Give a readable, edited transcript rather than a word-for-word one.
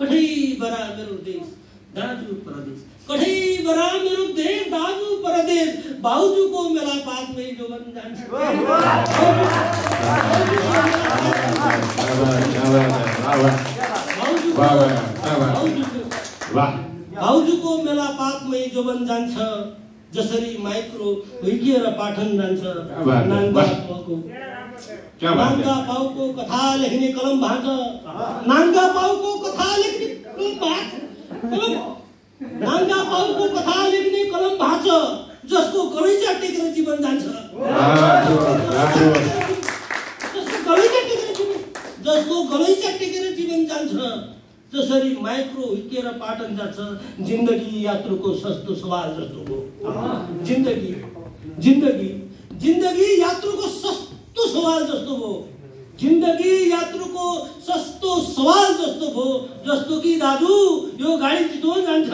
कठै बरा मेरो देश दाजु परदेश, कठै बरा मेरो देश दाजु परदेश, भाउजूको मेलापातमै जोबन जान्छ। भाउजूको मेलापातमै जोबन जान्छ, जसरी माइक्रो हुर्किएर पाठन जान्छ। नाङ्गा पाउको कथा लेख्ने कलम भाँच, नाङ्गा पाउको कथा लेख्ने कलम भाँच, नाङ्गा पाउको कथा लेख्ने कलम भाँच, जसको गलैँचा टेकेर जीवन जान्छ। जसको गलैँचा टेकेर जीवन जान्छ, जसरी माइक्रो हुर्किएर पाटन जान्छ। जिन्दगी यात्रुको सस्तो सवाल जस्तो हो। जिन्दगी जिन्दगी जिन्दगी यात्रुको सस्तो सवाल जस्तो हो। जिन्दगी यात्रुको सस्तो सवाल जस्तो हो। जस्तो कि दाजु यो गाडी चितवन जान्छ।